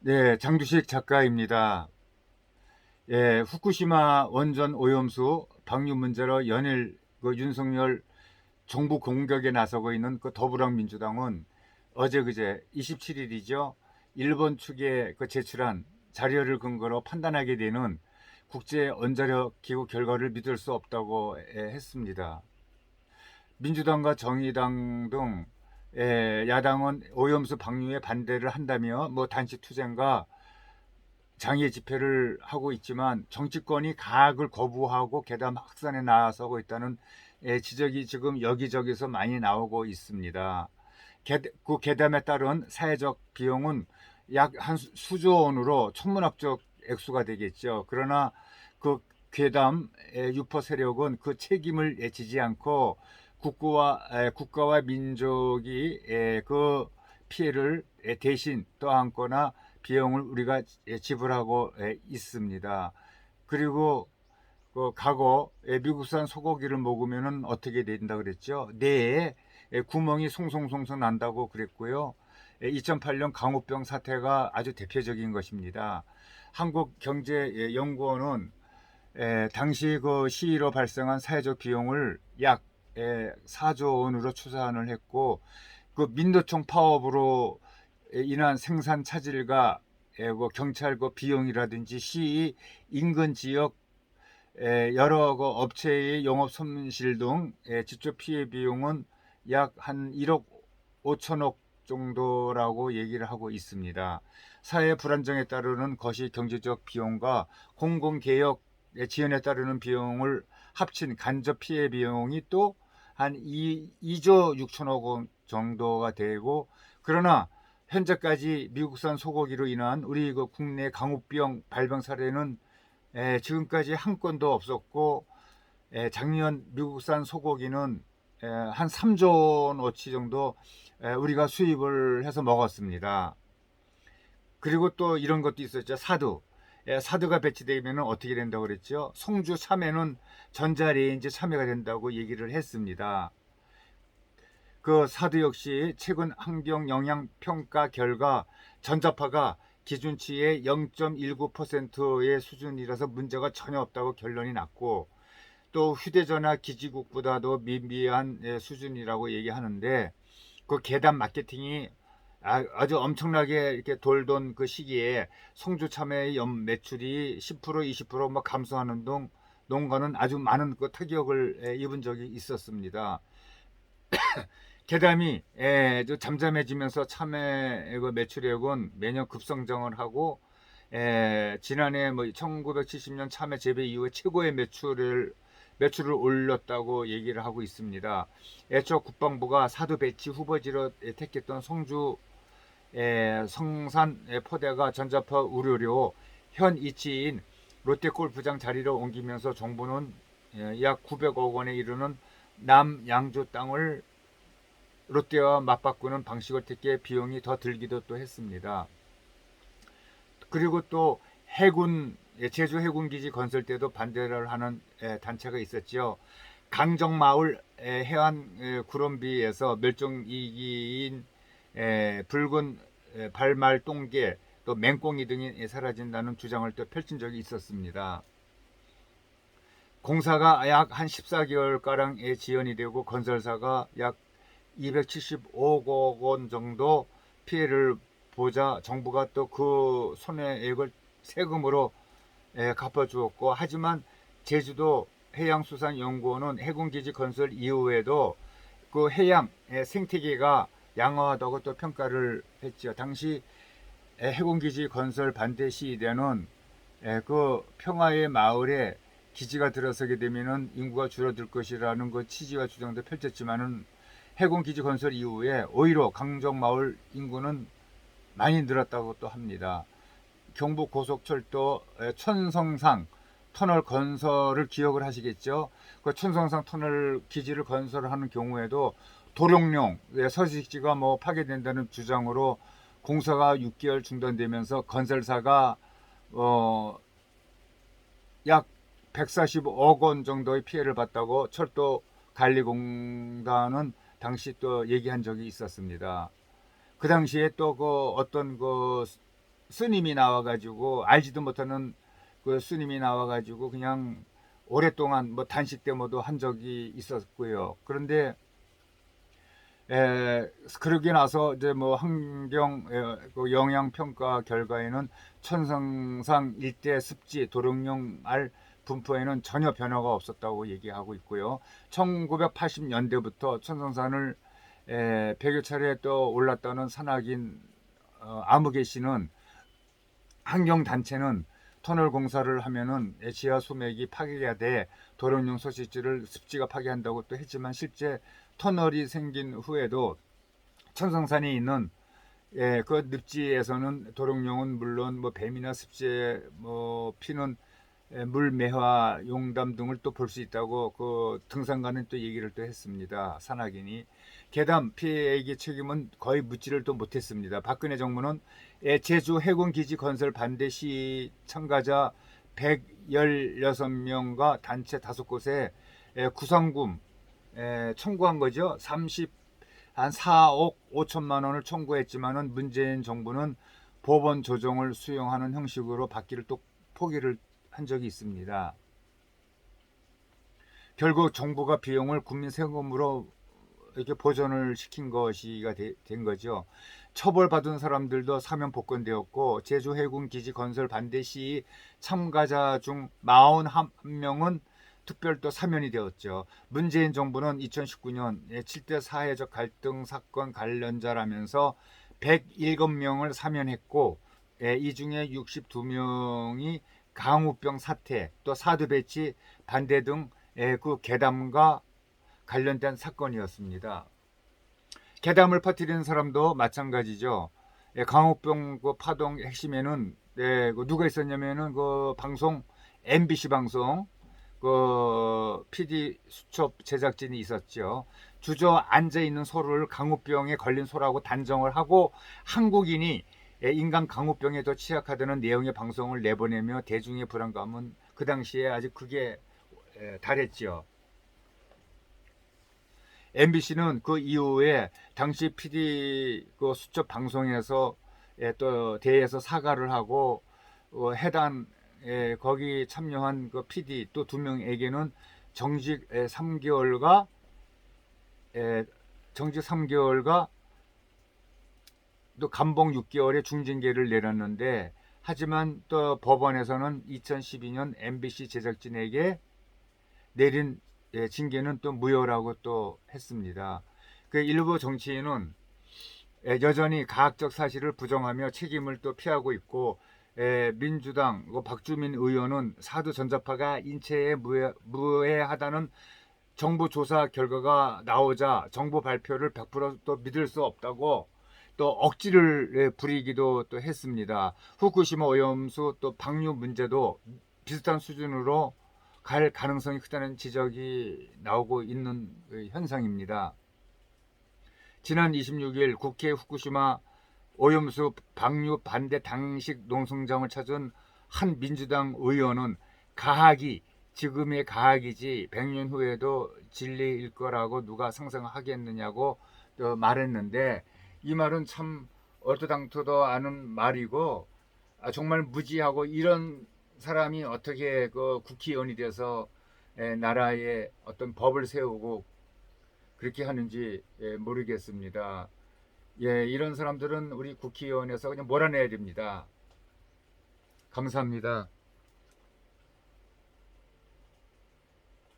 네, 장두식 작가입니다. 예, 후쿠시마 원전 오염수 방류 문제로 연일 윤석열 정부 공격에 나서고 있는 더불어민주당은 어제 그제 27일이죠. 일본 측에 제출한 자료를 근거로 판단하게 되는 국제 원자력 기구 결과를 믿을 수 없다고 했습니다. 민주당과 정의당 등 야당은 오염수 방류에 반대를 한다며 단식 투쟁과 장애 집회를 하고 있지만 정치권이 가학을 거부하고 괴담 확산에 나서고 있다는 지적이 지금 여기저기서 많이 나오고 있습니다. 그 괴담에 따른 사회적 비용은 약 한 수조 원으로 천문학적 액수가 되겠죠. 그러나 그 괴담 유포 세력은 그 책임을 지지 않고 국가와 민족이 그 피해를 대신 떠안거나 비용을 우리가 지불하고 있습니다. 그리고 그 과거 미국산 소고기를 먹으면 어떻게 된다 그랬죠? 뇌에 구멍이 송송송송 난다고 그랬고요. 2008년 강우병 사태가 아주 대표적인 것입니다. 한국경제연구원은 당시 그 시위로 발생한 사회적 비용을 약 4조 원으로 추산을 했고, 그 민노총 파업으로 인한 생산 차질과 경찰 비용이라든지 시위 인근 지역 여러 업체의 영업 손실 등 직접 피해 비용은 약 한 1억 5천억 정도라고 얘기를 하고 있습니다. 사회 불안정에 따르는 거시 경제적 비용과 공공개혁 지원에 따르는 비용을 합친 간접 피해 비용이 또 한 2조 6천억 원 정도가 되고, 그러나 현재까지 미국산 소고기로 인한 우리 국내 강우병 발병 사례는 지금까지 한 건도 없었고, 작년 미국산 소고기는 한 3조 원어치 정도 우리가 수입을 해서 먹었습니다. 그리고 또 이런 것도 있었죠. 사드. 사드가 배치되면 어떻게 된다고 그랬죠? 송주 참외는 전자레인지 참외가 된다고 얘기를 했습니다. 그 사드 역시 최근 환경 영향 평가 결과 전자파가 기준치의 0.19%의 수준이라서 문제가 전혀 없다고 결론이 났고, 또 휴대전화 기지국보다도 미비한 수준이라고 얘기하는데, 그 계단 마케팅이 아주 엄청나게 이렇게 돌던 그 시기에 송주 참외의 연 매출이 10% 20% 감소하는 등 농가는 아주 많은 그 타격을 입은 적이 있었습니다. 계담이 잠잠해지면서 참외 그 매출액은 매년 급성장을 하고, 지난해 1970년 참외 재배 이후에 최고의 매출을 올렸다고 얘기를 하고 있습니다. 애초 국방부가 사드 배치 후보지로 택했던 송주 성산 포대가 전자파 우려로 현 이치인 롯데골프장 자리로 옮기면서 정부는 약 900억 원에 이르는 남양주 땅을 롯데와 맞바꾸는 방식을 택해 비용이 더 들기도 또 했습니다. 그리고 또 제주 해군기지 건설 때도 반대를 하는 단체가 있었죠. 강정마을 해안 구름비에서 멸종위기인 붉은 발말 똥개 또 맹꽁이 등이 사라진다는 주장을 또 펼친 적이 있었습니다. 공사가 약 한 14개월가량 지연이 되고 건설사가 약 275억 원 정도 피해를 보자 정부가 또 그 손해액을 세금으로 갚아주었고, 하지만 제주도 해양수산연구원은 해군기지 건설 이후에도 그 해양 생태계가 양호하다고 또 평가를 했죠. 당시 해군기지 건설 반대 시위대는 그 평화의 마을에 기지가 들어서게 되면은 인구가 줄어들 것이라는 그 취지와 주장도 펼쳤지만은 해군기지 건설 이후에 오히려 강정마을 인구는 많이 늘었다고 또 합니다. 경부 고속철도 천성상 터널 건설을 기억을 하시겠죠. 그 천성상 터널 기지를 건설하는 경우에도 도룡령 서식지가 파괴된다는 주장으로 공사가 6개월 중단되면서 건설사가 약 140억 원 정도의 피해를 봤다고 철도관리공단은 당시 또 얘기한 적이 있었습니다. 그 당시에 또 그 어떤 그 스님이 나와가지고 알지도 못하는 그 스님이 나와가지고 그냥 오랫동안 뭐 단식 데모도 한 적이 있었고요. 그런데 그러고 나서 이제 뭐 환경 그 영향 평가 결과에는 천성산 일대 습지 도룡뇽 알 분포에는 전혀 변화가 없었다고 얘기하고 있고요. 1980년대부터 천성산을 100여 차례 또 올랐다는 산악인 아무개 씨는 환경단체는 터널 공사를 하면은 지하 수맥이 파괴가 돼 도룡뇽 서식지를 습지가 파괴한다고 또 했지만 실제 터널이 생긴 후에도 천성산에 있는 그 늪지에서는 도룡뇽은 물론 뭐 뱀이나 습지에 뭐 피는 물매화 용담 등을 또 볼 수 있다고 그 등산가는 또 얘기를 또 했습니다. 산악인이 괴담 피해액의 책임은 거의 묻지를 또 못했습니다. 박근혜 정부는 제주 해군기지 건설 반대 시위 참가자 116명과 단체 5곳에 구상금 청구한 거죠. 한 4억 5천만 원을 청구했지만은 문재인 정부는 법원 조정을 수용하는 형식으로 받기를 또 포기를 한 적이 있습니다. 결국 정부가 비용을 국민 세금으로 이렇게 보전을 시킨 것이가 된 거죠. 처벌받은 사람들도 사면 복권되었고 제주 해군 기지 건설 반대 시위 참가자 중 41명은 특별도 사면이 되었죠. 문재인 정부는 2019년 7대 사회적 갈등 사건 관련자라면서 107명을 사면했고 이 중에 62명이 강우병 사태, 또 사드 배치 반대 등 그 괴담과 관련된 사건이었습니다. 괴담을 퍼뜨리는 사람도 마찬가지죠. 강우병 그 파동 핵심에는 그 누가 있었냐면은 그 방송 MBC 방송 그 PD 수첩 제작진이 있었죠. 주저앉아 있는 소를 강우병에 걸린 소라고 단정을 하고 한국인이 인간 강우병에 더 취약하다는 내용의 방송을 내보내며 대중의 불안감은 그 당시에 아직 그게 달했죠. MBC는 그 이후에 당시 PD 그 수첩 방송에서 또 대해서 사과를 하고 해당 거기 참여한 그 PD 또 2명에게는 정직 3개월과 정직 3개월과 또 감봉 6개월의 중징계를 내렸는데 하지만 또 법원에서는 2012년 MBC 제작진에게 내린 징계는 또 무효라고 또 했습니다. 그 일부 정치인은 여전히 가학적 사실을 부정하며 책임을 또 피하고 있고 민주당 박주민 의원은 사드 전자파가 인체에 무해하다는 정부 조사 결과가 나오자 정부 발표를 100%또 믿을 수 없다고 또 억지를 부리기도 또 했습니다. 후쿠시마 오염수 또 방류 문제도 비슷한 수준으로 갈 가능성이 크다는 지적이 나오고 있는 현상입니다. 지난 26일 국회 후쿠시마 오염수 방류 반대 당식 농성장을 찾은 한 민주당 의원은 가학이 지금의 가학이지 100년 후에도 진리일 거라고 누가 상상하겠느냐고 말했는데 이 말은 참 얼토당토도 않은 말이고 정말 무지하고 이런 사람이 어떻게 그 국회의원이 돼서 나라에 어떤 법을 세우고 그렇게 하는지 모르겠습니다. 이런 사람들은 우리 국회의원에서 그냥 몰아내야 됩니다. 감사합니다.